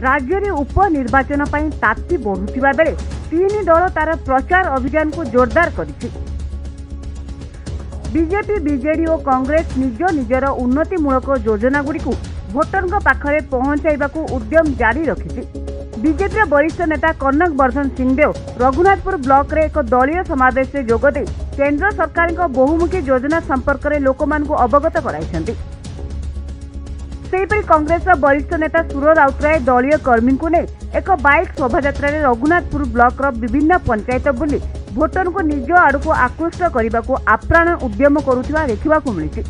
राज्य में उपनिर्वाचन पर ताती बढ़ुवा बेले तीन दल तार प्रचार अभियान को जोरदार करिछि। बीजेपी बीजेडी और कांग्रेस निज निजर उन्नतिमूलक योजनागुड़ी भोटर पाखरे पहुंचाइबाकू उद्यम जारी रखिछि। बीजेपी वरिष्ठ नेता कनक वर्धन सिंहदेव रघुनाथपुर ब्लॉक रे एक दलीय समावेश में जोगदे केंद्र सरकार बहुमुखी योजना संपर्क में लोकमानकू अवगत कराइछन्ति। सेहीपरि कांग्रेस वरिष्ठ नेता सुर राउतराय दलीय कर्मी को नहीं एक बाइक शोभायात्रा रघुनाथपुर ब्लॉक विभिन्न पंचायत बुली भोटर को निज आड़ को आकृष्ट करने को आप्राण उद्यम करुवा देखा मिली।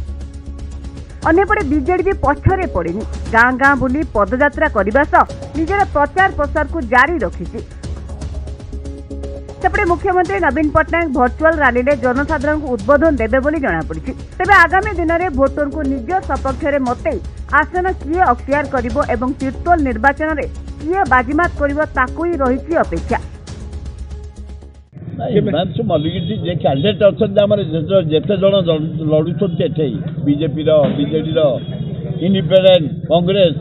अन्यपटे बीजेडी भी पछरे पड़ेनी, गाँ गाँ बुली पदयात्रा करने सह निजर प्रचार प्रसार को जारी रखिछि। सेपटे मुख्यमंत्री नवीन पट्टनायक भर्चुआल रैली में जनसाधारण को उद्बोधन देवे बोली जଣାपड़ी। तेबे आगामी दिन में भोटर को निज सपक्ष में मते आसन किए अख्तियार करिवो एवं तीर्तोल निर्वाचन में किए बाजीमात करिवो ताकू ही रही अपेक्षा। हिमांशु मल्लिक जे कैंडिडेट अच्छा जिते जन लड़ुचे BJP BJD independent Congress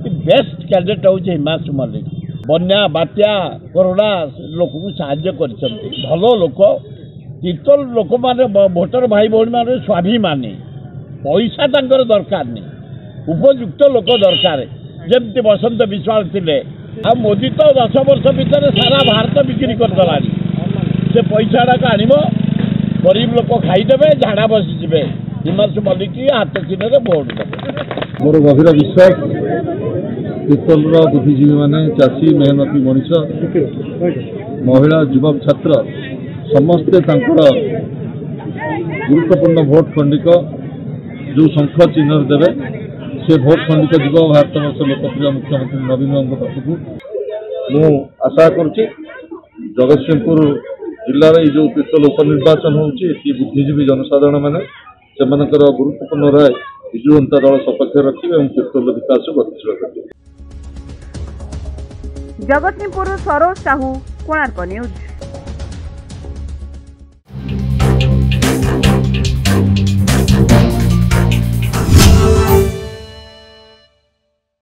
best candidate हूँ हिमांशु मल्लिक। बन्या बात्या कोरोना लोक को साहाय्य कर भल लोक तीर्तोल लोक मैंने भोटर भाई भौणी मान स्वाभिमानी पैसा तांकर दरकार नहीं, उपयुक्त लोक दरकार जमती बसंत विश्वास थे। आ मोदी तो 10 वर्ष भितर सारा भारत बिक्री करदेला। से पैसा टाक आण गरीब लोक खाईदे झाड़ा बसीजे। हिमांशु मल्लिक हाथ चिन्ह भोट देवे। मोर गभीर विश्वास तीर्तोल बुद्धिजीवी माने चाषी मेहनती मनीष महिला युवक छात्र समस्ते गुरुत्वपूर्ण भोट खंडिक जो शंख चिन्ह देवे से भोट खंडिक जीव भारत वर्ष लोकप्रिय मुख्यमंत्री नवीन पाखक मु आशा करुच्ची। जगतसिंहपुर जिलार जो तीर्तोल उपनिर्वाचन होची बुद्धिजीवी जनसाधारण माने सेमानकर गुरुत्वपूर्ण राय विजु जनता दल सपक्ष रखिबे और तीर्तोल विकास गतिशील करिबे। जगतसिंहपुर सरोज साहू, कोणार्क न्यूज।